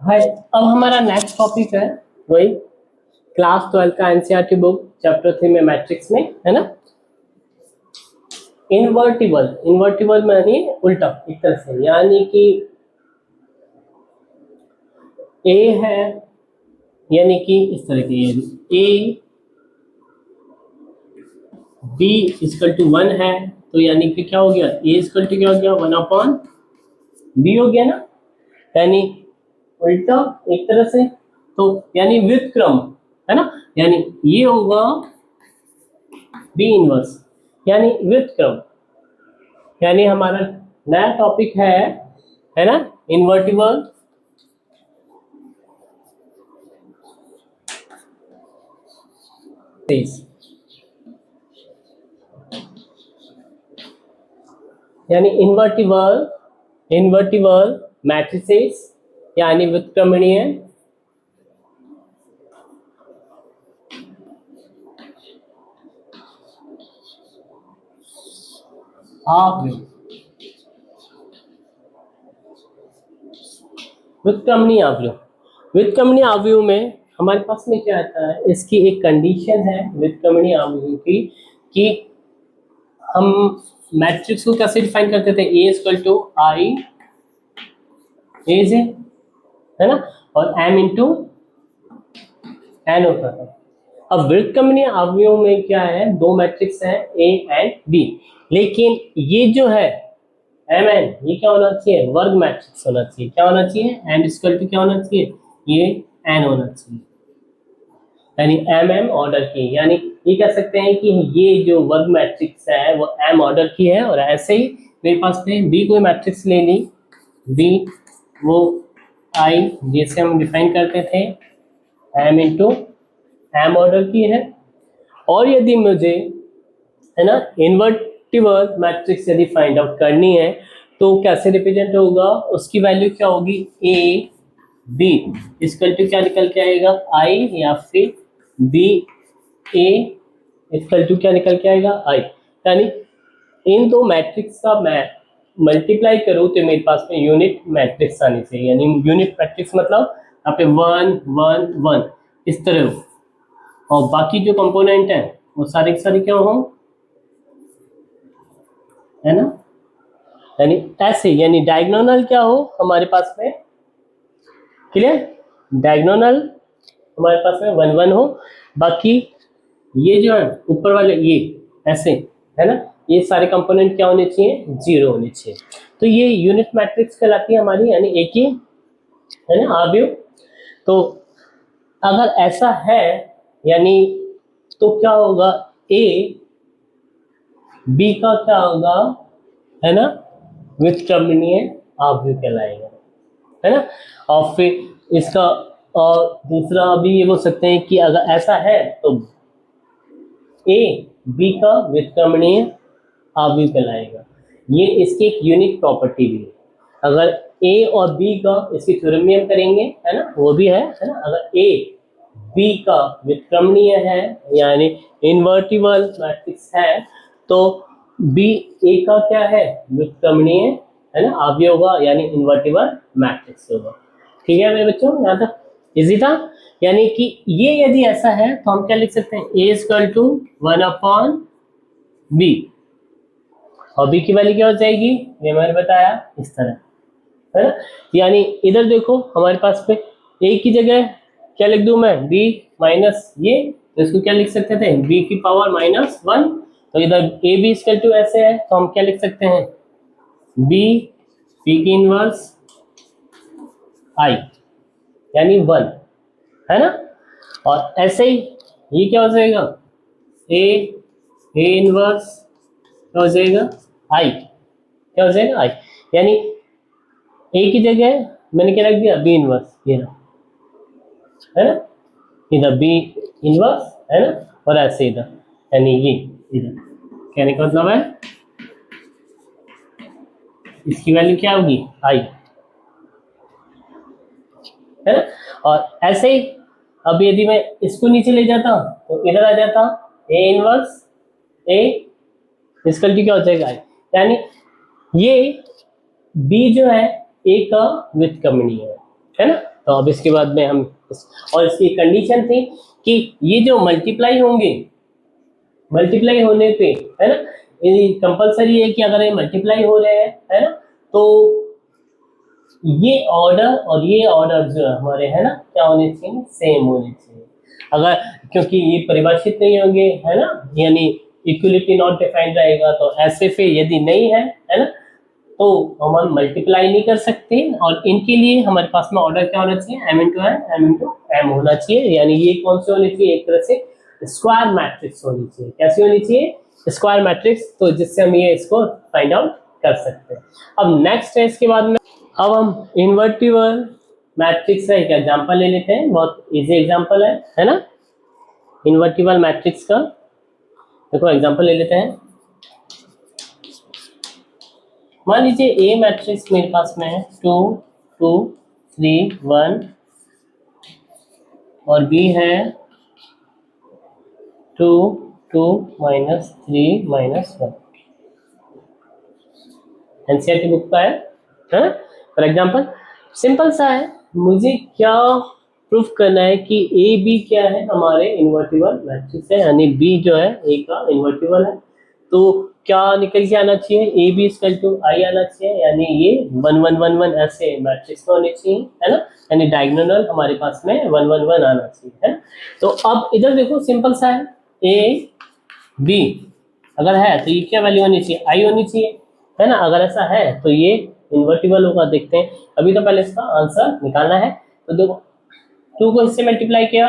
हाय, अब हमारा next topic है वही क्लास 12 का एनसीईआरटी बुक चैप्टर 3 में मैट्रिक्स में है ना। इन्वर्टिबल इन्वर्टिबल में यानी उल्टा एक तरह से, यानी कि ए है यानी कि इस तरह की ए बी इक्वल टू 1 है तो यानी कि क्या हो गया, ए इक्वल टू क्या हो गया 1/बी हो गया ना, यानी उल्टा एक तरह से। तो यानी व्युत्क्रम है ना, यानी ये होगा बी इनवर्स यानी व्युत्क्रम। यानी हमारा नया टॉपिक है ना इन्वर्टिबल यानी इन्वर्टिबल मैट्रिसेस यानी व्युत्क्रमणीय आव्यूह। व्युत्क्रमणीय आव्यूह, व्युत्क्रमणीय आव्यूह में हमारे पास में क्या आता है, इसकी एक कंडीशन है व्युत्क्रमणीय आव्यूह की कि हम मैट्रिक्स को कैसे डिफाइन करते थे, ए इक्वल टू आई ए से है ना, और m इंटू एन होता था। अब व्युत्क्रमणीय आव्यूह में क्या है, दो मैट्रिक्स हैं ए एंड बी, लेकिन ये जो है एम एन ये क्या होना चाहिए, वर्ग मैट्रिक्स होना चाहिए। क्या होना चाहिए, एम इक्वल टू क्या होना चाहिए, ये एन होना चाहिए, यानी एम एम ऑर्डर की। यानी ये कह सकते हैं कि ये जो वर्ग मैट्रिक्स है वो एम ऑर्डर की है। और ऐसे ही मेरे पास में बी कोई मैट्रिक्स ले ली, बी वो आई जिसे हम डिफाइन करते थे एम इंटू एम ऑर्डर की है। और यदि मुझे है ना इन्वर्टिबल मैट्रिक्स यदि फाइंड आउट करनी है तो कैसे रिप्रेजेंट होगा, उसकी वैल्यू क्या होगी, ए बी इक्वल टू क्या निकल के आएगा आई, या फिर बी ए इक्वल टू क्या निकल के आएगा आई। यानी इन दो मैट्रिक्स का मैं मल्टीप्लाई करूं तो मेरे पास में यूनिट मैट्रिक्स आनी चाहिए। यानी यूनिट मैट्रिक्स मतलब यहाँ पे 1 1 1 इस तरह हो, और बाकी जो कंपोनेंट है वो सारे के सारे क्या हो, है ना, यानी ऐसे, यानी डायगोनल क्या हो हमारे पास में, क्लियर, डायगोनल हमारे पास में 1 1 हो, बाकी ये जो है ऊपर वाले ये ऐसे है ना, ये सारे कंपोनेंट क्या होने चाहिए, 0 होने चाहिए। तो ये यूनिट मैट्रिक्स कहलाती है हमारी, यानी एक ही है ना आव्यूह। तो अगर ऐसा है यानी तो क्या होगा, ए बी का क्या होगा है ना व्युत्क्रमणीय आव्यूह कहलाएगा, है ना। और फिर इसका और दूसरा भी ये बोल सकते हैं कि अगर ऐसा है तो ए बी का व्युत्क्रमणीय आव्यूह कहलाएगा। ये इसकी एक यूनिक प्रॉपर्टी भी है। अगर ए और बी का इसकी थ्योरम भी हम करेंगे है ना, वो भी है ना। अगर ए बी का व्युत्क्रमणीय है यानी इन्वर्टिबल मैट्रिक्स है तो बी ए का क्या है व्युत्क्रमणीय है ना आव्यूह होगा, यानी इन्वर्टिबल मैट्रिक्स होगा। ठीक है मेरे बच्चों, यहाँ तक इजी था। यानी कि ये यदि ऐसा है तो हम क्या लिख सकते हैं, ए इक्वल टू 1/बी, और बी की वैल्यू क्या हो जाएगी, ये मैंने बताया इस तरह, है ना। यानी इधर देखो हमारे पास पे ए की जगह क्या लिख दूं मैं, बी माइनस ये, तो इसको क्या लिख सकते थे, बी की पावर -1। तो इधर ए बी इक्वल टू ऐसे है तो हम क्या लिख सकते हैं, बी बी की इनवर्स आई यानी 1, है ना। और ऐसे ही ये क्या हो जाएगा, ए इनवर्स क्या हो जाएगा, आई क्या हो जाएगा आई, यानी ए की जगह मैंने क्या रख दिया, बी इनवर्स, ये ना, है ना, इधर बी इनवर्स है ना, और ऐसे इधर, यानी ये इधर कहने का मतलब है इसकी वैल्यू क्या होगी, आई, है ना। और ऐसे ही अब यदि मैं इसको नीचे ले जाता तो इधर आ जाता ए इनवर्स ए इसकल क्या हो जाएगा आई, यानी ये बी जो है ए का व्युत्क्रमणीय है ना। तो अब इसके बाद में हम और इसकी कंडीशन थी कि ये जो मल्टीप्लाई होंगे, मल्टीप्लाई होने पे, है ना, कंपलसरी है कि अगर ये मल्टीप्लाई हो रहे हैं, है ना, तो ये ऑर्डर और ये ऑर्डर जो हमारे, है ना, क्या होने चाहिए, सेम होने चाहिए। अगर क्योंकि ये परिभाषित नहीं होंगे, है ना, यानी इक्वलिटी नॉट डिफाइंड रहेगा, तो ऐसे पे यदि नहीं है ना, तो हम मल्टीप्लाई नहीं कर सकते। और इनके लिए हमारे पास में ऑर्डर क्या होना चाहिए, m इंटू m होना चाहिए, यानी ये कौन से होनी चाहिए, एक तरह से स्क्वायर मैट्रिक्स होनी चाहिए। कैसी होनी चाहिए, स्क्वायर मैट्रिक्स, तो जिससे हम ये इसको फाइंड आउट कर सकते हैं। अब नेक्स्ट है इसके बाद में, अब हम इन्वर्टिबल मैट्रिक्स का एक एग्जांपल ले लेते हैं, बहुत इजी एग्जांपल है ना, इन्वर्टिबल मैट्रिक्स का देखो एग्जांपल ले लेते हैं। मान लीजिए ए मैट्रिक्स मेरे पास में है 2 2 3 1 और बी है 2 2 -3 -1। एनसीईआरटी बुक का है फॉर एग्जांपल। सिंपल सा है, मुझे क्या प्रूफ करना है कि ए बी क्या है, हमारे इन्वर्टिबल मैट्रिक्स है, यानी बी जो है ए का इन्वर्टिबल है। तो क्या निकल के आना चाहिए, ए बी इक्वल टू आई आना चाहिए, यानी ये 1 1 1 1 ऐसे मैट्रिक्स में होने चाहिए, है ना, यानी डायगोनल हमारे पास में 1 1 1 आना चाहिए, है। तो अब इधर देखो सिंपल सा है, ए बी अगर है तो ये क्या वैल्यू होनी चाहिए, आई होनी चाहिए, है ना। अगर ऐसा है तो ये इन्वर्टिबल होगा। देखते हैं, अभी तो पहले इसका आंसर निकालना है। तो देखो 2 को इससे मल्टीप्लाई किया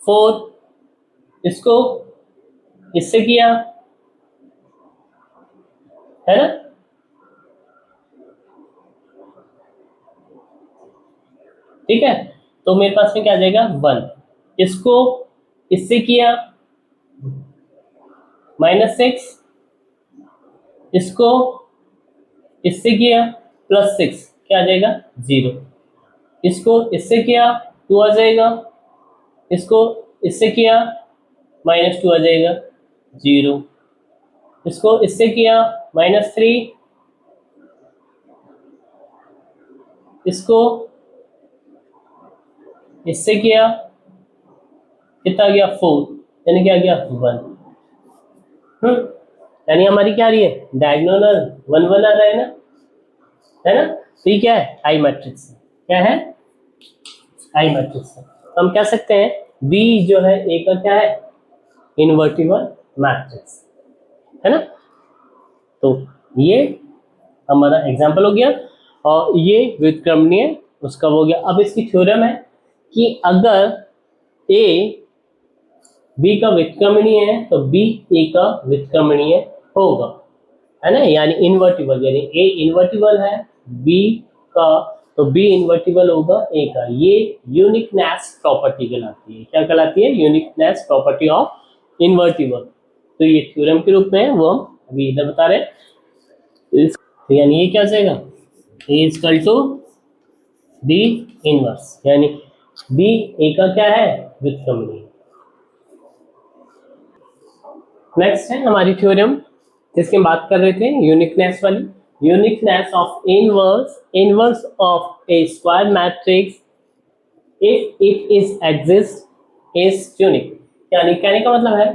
4, इसको इससे किया, है ना, ठीक है। तो मेरे पास में क्या आ जाएगा 1, इसको इससे किया -6, इसको इससे किया +6, क्या आ जाएगा 0, इसको इससे किया 2 आ जाएगा, इसको इससे किया -2 आ जाएगा 0, इसको इससे किया -3, इसको इससे किया, कितना गया 4, यानी क्या गया 1। यानी हमारी क्या आ रही है, डायगोनल 1 1 आ रहा है ना। तो ये क्या है, आई मैट्रिक्स है। क्या है, आई मैट्रिक्स है। तो हम कह सकते हैं बी जो है ए का क्या है, इन्वर्टिबल मैट्रिक्स, है ना। तो ये हमारा एग्जाम्पल हो गया, और ये व्युत्क्रमणीय उसका हो गया। अब इसकी थ्योरम है कि अगर ए बी का व्युत्क्रमणीय है तो बी ए का व्युत्क्रमणीय होगा, है ना, यानी इन्वर्टिबल, यानी ए इन्वर्टिबल है बी का, तो बी इन्वर्टिबल होगा ए का। ये यूनिकनेस प्रॉपर्टी कहलाती है। क्या कहलाती है, यूनिकनेस प्रॉपर्टी ऑफ इन्वर्टिबल। तो ये थ्योरम के रूप में है, वो हम अभी इधर बता रहे हैं। तो यानी ये क्या हो जाएगा, ए इक्वल टू बी इनवर्स, यानी बी ए का क्या है, व्युत्क्रमणीय। नेक्स्ट है हमारी थ्योरम जिसकी हम बात कर रहे थे, यूनिकनेस वाली। Uniqueness of inverse, inverse of A square matrix if it is exist is unique. यानी कहने का मतलब है,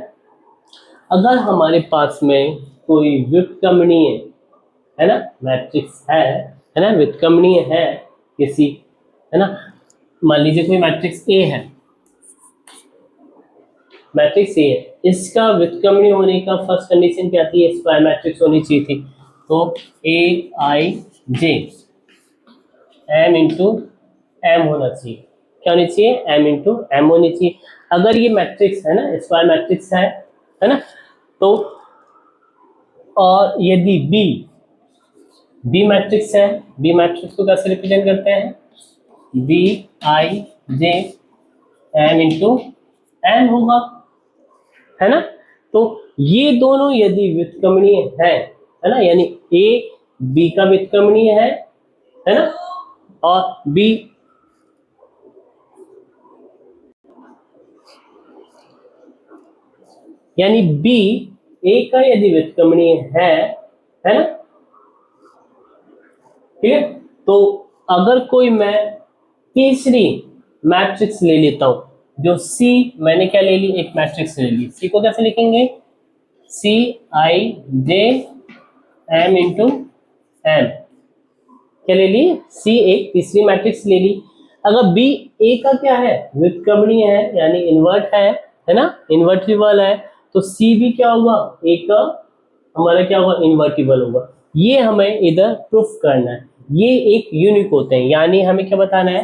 अगर हमारे पास में कोई व्युत्क्रमणीय, है ना, मैट्रिक्स है ना, व्युत्क्रमणीय है किसी, है ना, मान लीजिए कोई मैट्रिक्स ए है, मैट्रिक्स ए है, इसका व्युत्क्रमणीय होने का फर्स्ट कंडीशन क्या थी, स्क्वायर मैट्रिक्स होनी चाहिए थी। तो ए आई जे एम इंटू एम होना चाहिए। क्या होनी चाहिए, एम इंटू एम होनी चाहिए। अगर ये मैट्रिक्स है ना, स्क्वायर मैट्रिक्स है ना, तो और यदि बी बी मैट्रिक्स है, बी मैट्रिक्स को कैसे रिप्रेजेंट करते हैं, B I J M into N होगा, है ना। तो ये दोनों यदि व्युत्क्रमणीय है ना, यानी ए बी का व्युत्क्रमणीय है ना, और बी यानी बी ए का यदि व्युत्क्रमणीय है ना, ठीक है। तो अगर कोई मैं तीसरी मैट्रिक्स ले लेता हूं, जो सी मैंने क्या ले ली, एक मैट्रिक्स ले ली, सी को कैसे लिखेंगे, सी आई जे एम इंटू एम, क्या ले ली, सी एक तीसरी मैट्रिक्स ले ली। अगर बी ए का क्या है, व्युत्क्रमणीय है यानी इन्वर्ट है ना, इन्वर्टिबल है, तो सी भी क्या होगा, ए का हमारा क्या होगा, इन्वर्टिबल होगा। ये हमें इधर प्रूफ करना है, ये एक यूनिक होते हैं, यानी हमें क्या बताना है,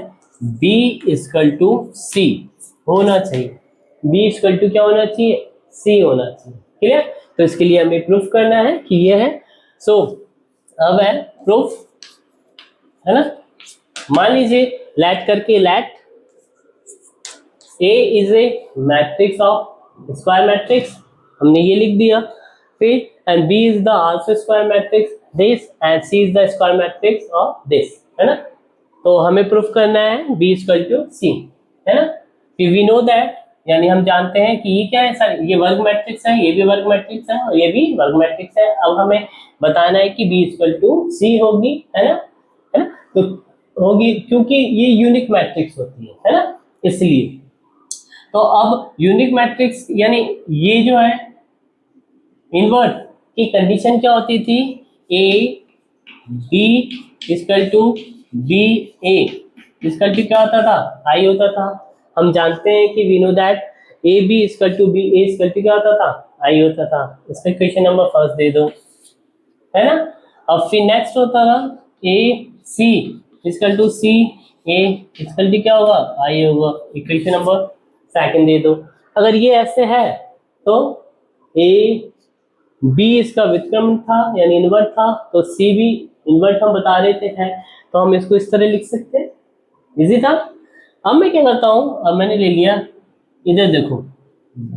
B इक्वल टू सी होना चाहिए, B इक्वल टू क्या होना चाहिए, C होना चाहिए, क्लियर। तो इसके लिए हमें प्रूफ करना है कि ये है। सो अब है प्रूफ, है ना। मान लीजिए लेट करके, let A is a matrix of square matrix, हमने ये लिख दिया, फिर and B is the also square matrix this and C is the square matrix of this, है ना। तो हमें प्रूफ करना है B इक्वल टू C, है ना। फिर वी नो दैट, यानी हम जानते हैं कि ये क्या है सर, ये वर्ग मैट्रिक्स है, ये भी वर्ग मैट्रिक्स है और ये भी वर्ग मैट्रिक्स है। अब हमें बताना है कि B इक्वल टू C होगी, है ना, है ना। तो होगी क्योंकि ये यूनिक मैट्रिक्स होती है ना, इसलिए। तो अब यूनिक मैट्रिक्स यानी ये जो है इन्वर्ट की कंडीशन क्या होती थी, A B equal to B A equal to क्या होता था, आई होता था। हम जानते हैं कि we know that A B equal to B A equal to क्या होता था, आई होता था। इसका क्वेश्चन नंबर फर्स्ट दे दो, है ना। अब फिर नेक्स्ट होता था A C equal to C A equal to क्या होगा, आई होगा। इक्वेशन नंबर सेकंड दे दो। अगर ये ऐसे है तो ए बी इसका व्युत्क्रम था यानी इन्वर्ट था, तो सी भी इन्वर्ट हम बता रहे थे है, तो हम इसको इस तरह लिख सकते हैं, इजी था। अब मैं क्या करता हूं, अब मैंने ले लिया, इधर देखो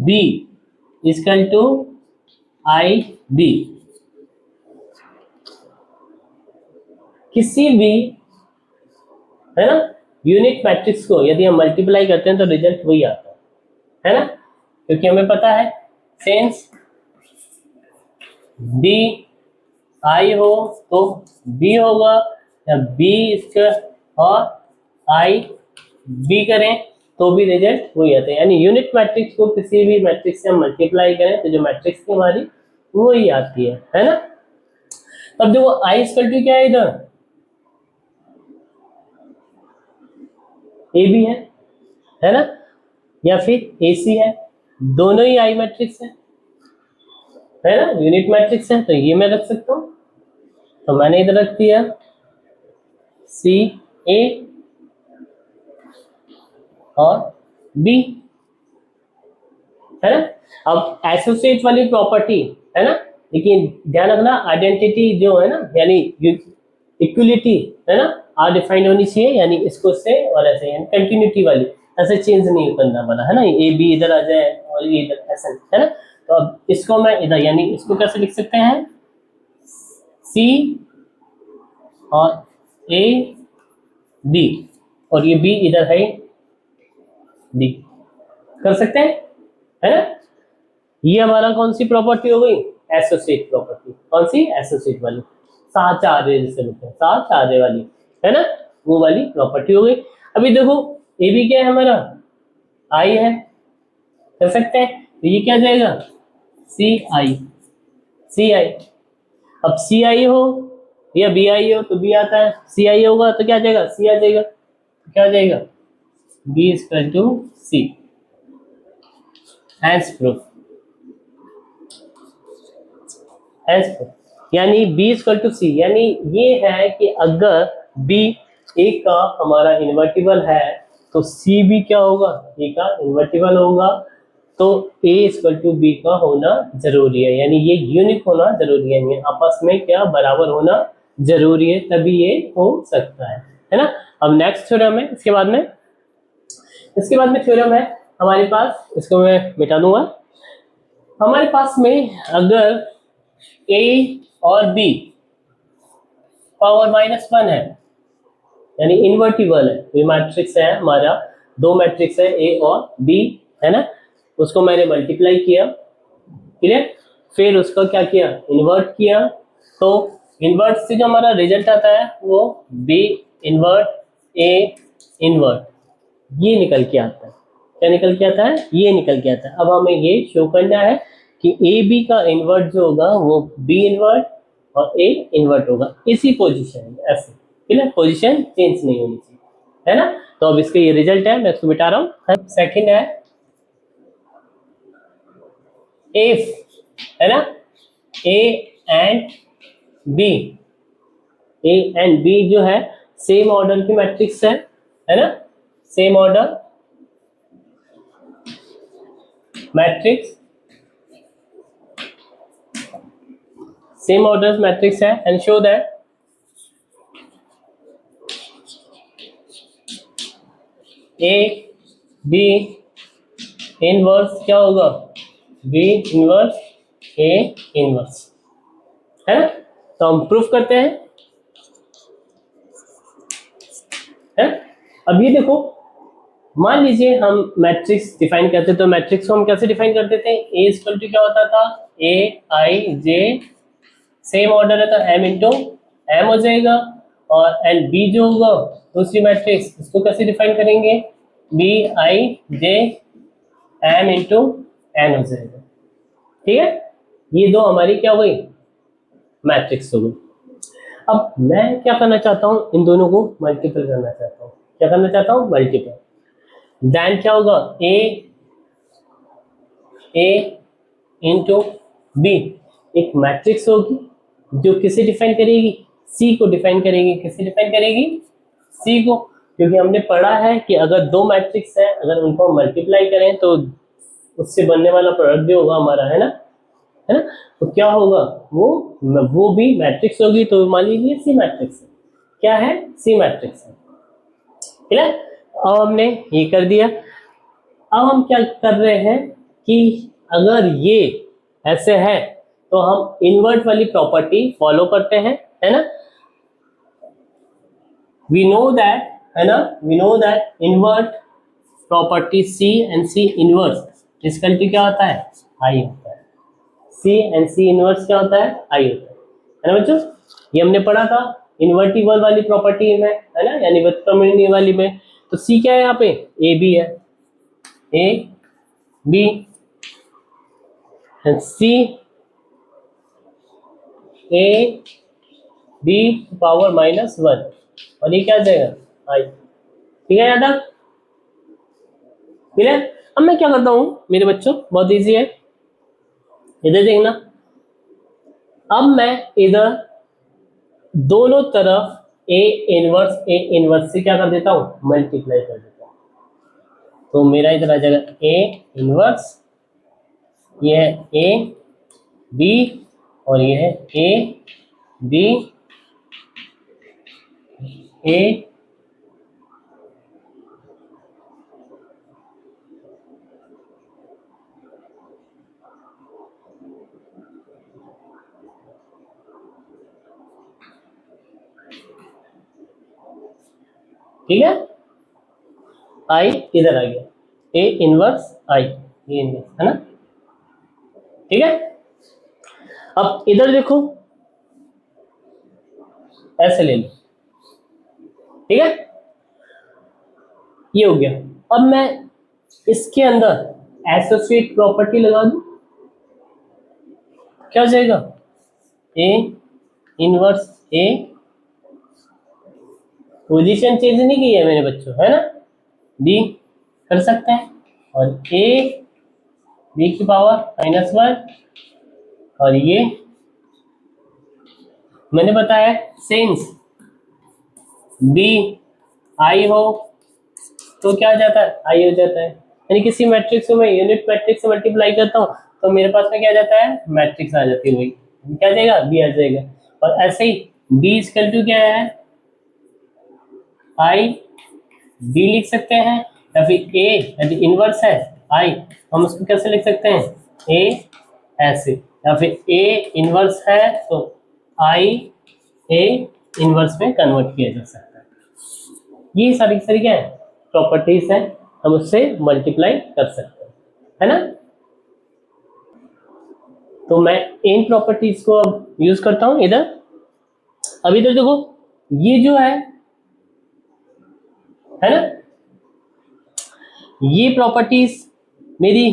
B equal to I B, किसी भी, है ना, यूनिक मैट्रिक्स को यदि हम मल्टीप्लाई करते हैं तो रिजल्ट वही आता है ना, क्योंकि हमें पता है सेंस B आई हो तो B होगा, या B और आई B करें तो भी रिजल्ट वही आता है। यानी यूनिट मैट्रिक्स को किसी भी मैट्रिक्स से हम मल्टीप्लाई करें तो जो मैट्रिक्स की हमारी वही आती है ना। अब देखो आई इक्वल टू क्या है, इधर ए बी है ना, या फिर ए सी है, दोनों ही आई मैट्रिक्स है ना, यूनिट मैट्रिक्स है, तो ये मैं रख सकता हूँ। तो मैंने इधर रख दिया सी ए और बी, है ना। अब एसोसिएट वाली प्रॉपर्टी, है ना, लेकिन ध्यान रखना आइडेंटिटी जो है ना, यानी इक्वलिटी, है ना, आर डिफाइंड होनी चाहिए, यानी इसको से और ऐसे, यानी कंटिन्यूटी वाली, ऐसे चेंज नहीं करना वाला, है ना। ए बी इधर आ जाए और ये इधर ऐसे, है ना। तो अब इसको मैं इधर, यानी इसको कैसे लिख सकते हैं, सी और ए बी, और ये बी इधर है डी, कर सकते हैं, है ना। ये हमारा कौन सी प्रॉपर्टी हो गई, एसोसिएट प्रॉपर्टी। कौन सी, एसोसिएट वाली, साचार्य जिसे बोलते हैं, साचार्य वाली, है ना, वो वाली प्रॉपर्टी हो गई। अभी देखो ए बी क्या है हमारा, आई है, कर सकते हैं, तो ये क्या जाएगा, सी आई, सी आई। अब सी आई हो या बी आई हो तो बी आता है, सी आई होगा तो क्या आ जाएगा, सी आ जाएगा, तो क्या आ जाएगा, B equal to C, hence proof, यानी B इक्वल टू सी, यानी ये है कि अगर B A का हमारा इन्वर्टिबल है तो C भी क्या होगा, A का इन्वर्टिबल होगा, तो A इक्वल टू B का होना जरूरी है, यानी ये यूनिक होना जरूरी है, यानी आपस में क्या बराबर होना जरूरी है, तभी ये हो सकता है ना। अब नेक्स्ट थ्योरम है, इसके बाद में थ्योरम है हमारे पास, इसको मैं मिटा दूंगा। हमारे पास में अगर A और B पावर -1 है, यानी इन्वर्टिबल है, ये मैट्रिक्स है हमारा, दो मैट्रिक्स है A और B, है ना, उसको मैंने मल्टीप्लाई किया, क्लियर, फिर उसका क्या किया, इन्वर्ट किया, तो इन्वर्ट से जो हमारा रिजल्ट आता है वो B इन्वर्ट ए इन्वर्ट, ये निकल के आता है। क्या निकल के आता है? ये निकल के आता है। अब हमें ये शो करना है कि ए बी का इन्वर्ट जो होगा वो बी इन्वर्ट और ए इन्वर्ट होगा इसी पोजीशन में, ऐसे। ठीक है, पोजीशन चेंज नहीं होनी चाहिए, है ना। तो अब इसका ये रिजल्ट है, मैं इसको मिटा रहा हूँ। सेकंड है इफ, है ना, A and B, A and B जो है सेम ऑर्डर की मैट्रिक्स है ना, same order matrix, same order matrix है, and show that A B inverse क्या होगा? बी इनवर्स ए इनवर्स, है ना। तो हम प्रूफ करते हैं, है? अब ये देखो, मान लीजिए हम मैट्रिक्स डिफाइन करते, तो मैट्रिक्स को हम कैसे डिफाइन करते थे? ए इक्वल टू क्या होता था? ए आई जे, सेम ऑर्डर है तो एम इंटू एम हो जाएगा, और एंड बी जो होगा दूसरी मैट्रिक्स, इसको कैसे डिफाइन करेंगे? B I J M into N हो जाएगा। ठीक है, ये दो हमारी क्या हुई? मैट्रिक्स हो गई। अब मैं क्या करना चाहता हूँ? इन दोनों को मल्टीपल करना चाहता हूँ। क्या करना चाहता हूँ? मल्टीपल। देन क्या होगा? ए इंटू बी, एक मैट्रिक्स होगी जो किसे डिफाइन करेगी? सी को डिफाइन करेगी। किसे डिफाइन करेगी? सी को। क्योंकि हमने पढ़ा है कि अगर दो मैट्रिक्स है, अगर उनको मल्टीप्लाई करें तो उससे बनने वाला प्रोडक्ट जो होगा हमारा, है ना, है ना, तो क्या होगा? वो भी मैट्रिक्स होगी। तो मान लीजिए सी मैट्रिक्स है। क्या है? सी मैट्रिक्स है। ठीक है, अब हमने ये कर दिया। अब हम क्या कर रहे हैं कि अगर ये ऐसे है तो हम इन्वर्ट वाली प्रॉपर्टी फॉलो करते हैं, है ना। वी नो दैट, है ना, we know that invert property C and C inverse equal to क्या होता है? आई होता है। सी एंड सी इनवर्स क्या होता है? आई होता है ना बच्चों। ये हमने पढ़ा था इन्वर्टिबल वाली प्रॉपर्टी में, है ना, यानी व्युत्क्रमणीय वाली में। तो सी क्या है यहाँ पे? ए बी है, A B and C A B power -1, और ये क्या आ जाएगा? आई। ठीक है, याद तक क्लियर? अब मैं क्या करता हूँ मेरे बच्चों, बहुत इजी है, इधर देखना। अब मैं इधर दोनों तरफ ए इनवर्स से क्या कर देता हूँ? मल्टीप्लाई कर देता हूँ। तो मेरा इधर आ जाएगा ए इनवर्स, ये है ए बी, और ये है ए बी ए ठीक है, आई इधर आ गया, ए इनवर्स आई, ये इनवर्स है ना। ठीक है, अब इधर देखो, ऐसे ले लो। ठीक है, ये हो गया। अब मैं इसके अंदर एसोसिएट प्रॉपर्टी लगा दूं, क्या हो जाएगा? A inverse A, position change नहीं की है मेरे बच्चों, है ना, बी कर सकते हैं, और ए बी की पावर -1, और ये मैंने बताया सेंस बी आई हो तो क्या हो जाता है? आई हो जाता है। यानी किसी मैट्रिक्स को मैं यूनिट मैट्रिक्स से मल्टीप्लाई करता हूँ तो मेरे पास में क्या जाता है? मैट्रिक्स आ जाती है, वही क्या आ जाएगा? बी आ जाएगा। और ऐसे ही बी इक्वल टू क्या है? आई बी लिख सकते हैं, या फिर ए यदि इनवर्स है आई, हम उसको कैसे लिख सकते हैं? ए ऐसे, या फिर ए इनवर्स है तो आई ए इनवर्स में कन्वर्ट किया जा सकता है। ये सारी क्या है? प्रॉपर्टीज हैं, हम उससे मल्टीप्लाई कर सकते हैं, है ना। तो मैं इन प्रॉपर्टीज को अब यूज करता हूं इधर। अब इधर देखो, ये जो है है ना। ये प्रॉपर्टीज मेरी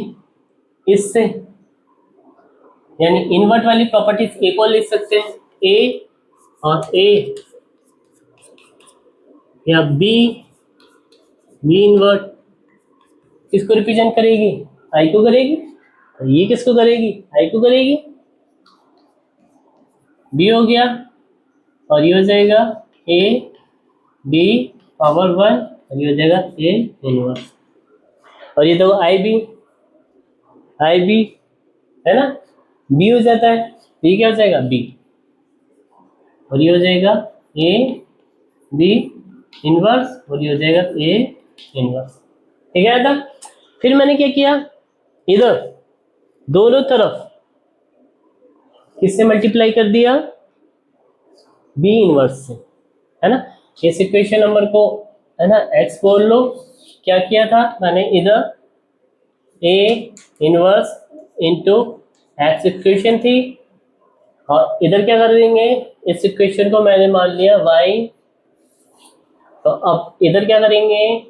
इससे यानी इन्वर्ट वाली प्रॉपर्टीज ए को लिख सकते हैं, ए और ए या बी, बी इन्वर्ट किसको रिप्रेजेंट करेगी, आई को करेगी, और ये किसको करेगी, आई को करेगी, बी हो गया, और ये हो जाएगा ए बी पावर 1 और ये हो जाएगा ए इनवर्स, और ये तो आई बी है ना, बी हो जाता है, बी क्या हो जाएगा बी, और ये हो जाएगा ए बी इनवर्स और ये हो जाएगा ए इनवर्स। ठीक है था। फिर मैंने क्या किया, इधर दोनों तरफ किससे मल्टीप्लाई कर दिया, बी इनवर्स से, है ना। इस इक्वेशन नंबर को है ना एक्स बोल लो। क्या किया था मैंने, इधर A inverse into x equation थी, और इधर क्या कर देंगे, इस इक्वेशन को मैंने मान लिया वाई, तो अब इधर क्या करेंगे,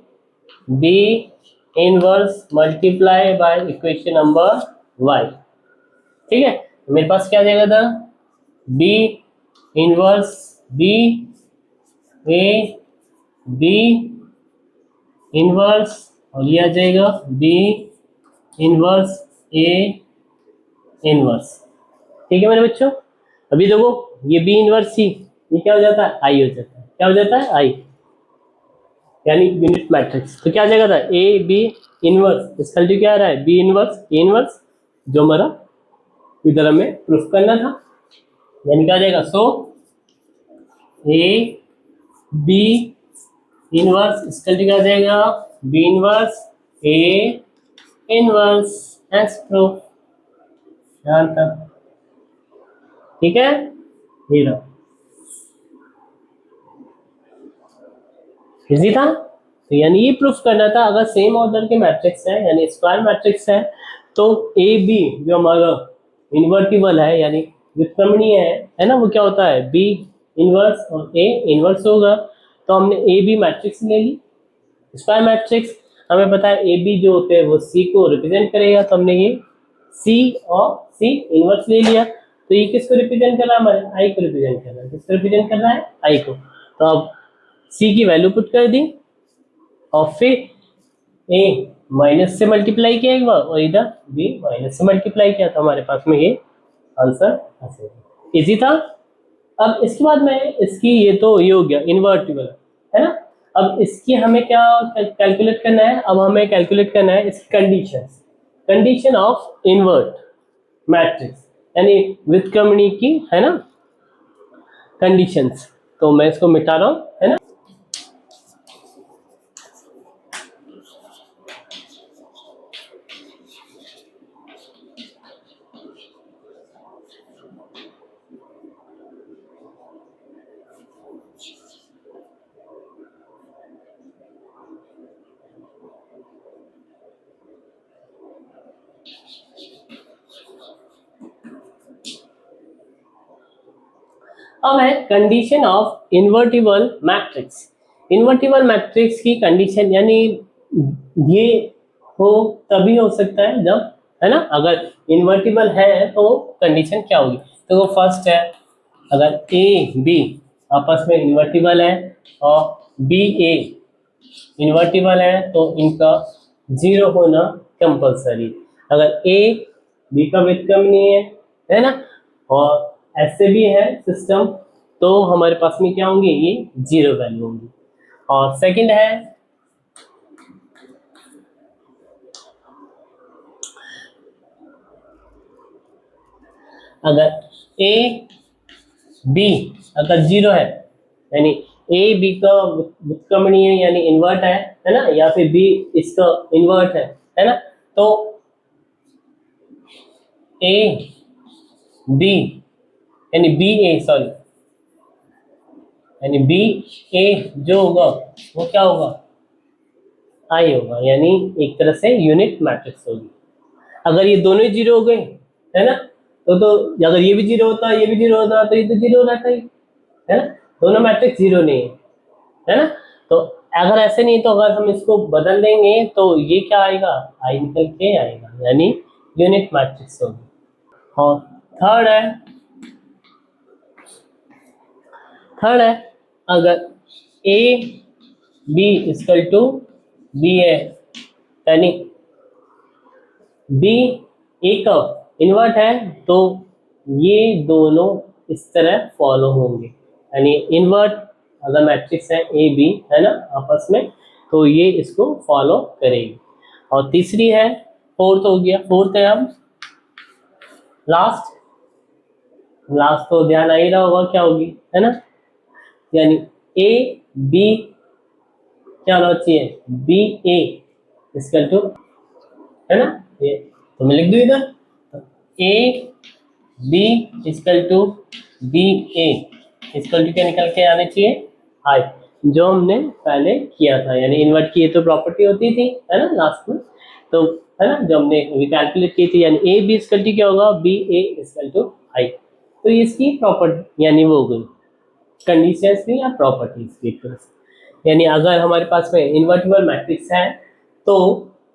B inverse multiply by equation number Y. ठीक है, मेरे पास क्या आ जाएगा था, B inverse B A B inverse और ये आ जाएगा बी इनवर्स ए इनवर्स। ठीक है मेरे बच्चों, अभी देखो ये बी इनवर्स सी, ये क्या हो जाता है, आई हो जाता है, क्या हो जाता है, आई, यानी यूनिट मैट्रिक्स। तो क्या आ जाएगा था, ए बी इनवर्स, इसका वैल्यू क्या आ रहा है, बी इनवर्स ए इनवर्स, जो हमारा इधर हमें प्रूफ करना था, यानी क्या आ जाएगा, सो ए बी इनवर्स इसका वैल्यू क्या आ जाएगा, B inverse A inverse as proof. ध्यान तक, ठीक है, ये रहा, इजी था। तो यानी ये प्रूफ करना था, अगर सेम ऑर्डर के मैट्रिक्स है यानी स्क्वायर मैट्रिक्स है, तो ए बी जो हमारा इन्वर्टिबल है यानी व्युत्क्रमणीय है ना, वो क्या होता है, बी इनवर्स और ए इनवर्स होगा। तो हमने ए बी मैट्रिक्स ले ली, स्क्वायर मैट्रिक्स, हमें पता है ए बी जो होते हैं वो सी को रिप्रेजेंट करेगा, तो हमने ये सी और सी इनवर्स ले लिया। तो ये किसको रिप्रेजेंट कर रहा है, हमारे आई को रिप्रेजेंट कर रहा है, किसको रिप्रेजेंट कर रहा है, आई को। तो अब सी की वैल्यू पुट कर दी और फिर ए माइनस से मल्टीप्लाई किया एक बार और इधर बी माइनस से मल्टीप्लाई किया, तो हमारे पास में ये आंसर इजी था। अब इसके बाद में इसकी ये तो ये हो गया इन्वर्टिबल, है ना। अब इसकी हमें क्या कैलकुलेट करना है, अब हमें कैलकुलेट करना है इसकी कंडीशन ऑफ इन्वर्ट मैट्रिक्स यानी व्युत्क्रमणीय की, है ना, कंडीशंस। तो मैं इसको मिटा रहा हूं, है ना। अब है condition of invertible matrix. Invertible matrix की कंडीशन यानी ये हो तभी हो सकता है जब, है ना, अगर इन्वर्टिबल है तो कंडीशन क्या होगी। तो वो फर्स्ट है, अगर ए बी आपस में इन्वर्टिबल है और बी ए इन्वर्टिबल है तो इनका जीरो होना कंपलसरी। अगर ए बी का व्युत्क्रमणीय है ना, और ऐसे भी है सिस्टम, तो हमारे पास में क्या होंगे, ये जीरो वैल्यू होंगी। और सेकंड है, अगर ए बी अगर जीरो है यानी ए बी का व्युत्क्रमणीय यानी इन्वर्ट है ना, या फिर बी इसका इन्वर्ट है ना, तो ए बी यानी बी ए सॉरी यानी बी ए जो होगा वो क्या होगा, आई होगा, यानी एक तरह से यूनिट मैट्रिक्स होगी। अगर ये दोनों ही जीरो हो गए, है ना, तो अगर ये भी जीरो होता ये भी जीरो होता तो ये तो जीरो रहता ही, है ना, दोनों मैट्रिक्स जीरो नहीं है ना। तो अगर ऐसे नहीं तो अगर हम इसको बदल देंगे तो ये क्या आएगा, आई निकल के आएगा, यानी यूनिट मैट्रिक्स होगी। और थर्ड है अगर A B equal to B A, यानी बी ए का इन्वर्ट है तो ये दोनों इस तरह फॉलो होंगे, यानी इन्वर्ट अगर मैट्रिक्स है ए बी है ना आपस में, तो ये इसको फॉलो करेगी। और तीसरी है, फोर्थ हो गया, फोर्थ है अब लास्ट तो ध्यान आ ही रहा होगा क्या होगी, है ना, यानी ए बी क्या होना चाहिए, बी ए इक्वल टू, है ना, ये तो मैं लिख दूँ इधर, A B equal to B A equal to क्या निकल के आने चाहिए, आई, जो हमने पहले किया था, यानी इन्वर्ट की तो प्रॉपर्टी होती थी, है ना लास्ट में, तो है ना जो हमने कैलकुलेट की थी, यानी ए बी इक्वल टू क्या होगा, बी ए इक्वल टू आई। तो इसकी प्रॉपर्टी यानी वो हो गई कंडीशंस थी या प्रॉपर्टीज की तरह से। यानी अगर हमारे पास में इन्वर्टिबल मैट्रिक्स है तो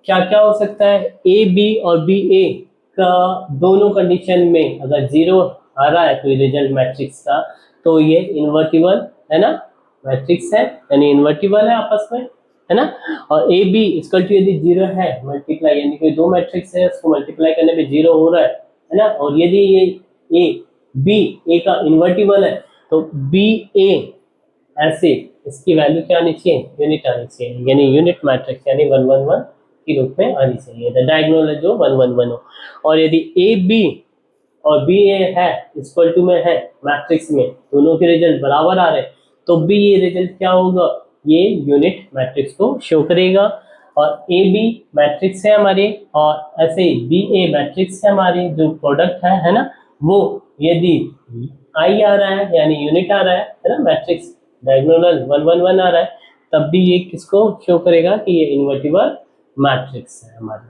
क्या क्या हो सकता है, ए बी और बी ए का दोनों कंडीशन में अगर जीरो आ रहा है कोई रिजल्ट मैट्रिक्स का, तो ये इन्वर्टिबल है ना मैट्रिक्स है, यानी इन्वर्टिबल है आपस में, है ना। और ए बी इक्वल टू यदि जीरो है मल्टीप्लाई, यानी कोई दो मैट्रिक्स है उसको मल्टीप्लाई करने पे जीरो हो रहा है ना, और यदि ये ए बी ए का इन्वर्टिबल है तो बी ए ऐसे इसकी वैल्यू क्या आनी चाहिए, यूनिट आनी चाहिए, यानी यूनिट मैट्रिक्स यानी 1 1 1 के रूप में आनी चाहिए, डायगोनल है जो 1 1 1 हो। और यदि ए बी और बी ए है इक्वल टू में है मैट्रिक्स में, दोनों के रिजल्ट बराबर आ रहे तो भी ये रिजल्ट क्या होगा, ये यूनिट मैट्रिक्स को शो करेगा। और ए बी मैट्रिक्स है हमारे और ऐसे बी ए मैट्रिक्स है हमारे, जो प्रोडक्ट है ना, वो यदि आई आ रहा है यानी यूनिट आ रहा है ना, मैट्रिक्स डायगोनल 1 1 1 आ रहा है, तब भी ये किसको शो करेगा कि ये इन्वर्टिबल मैट्रिक्स है हमारी।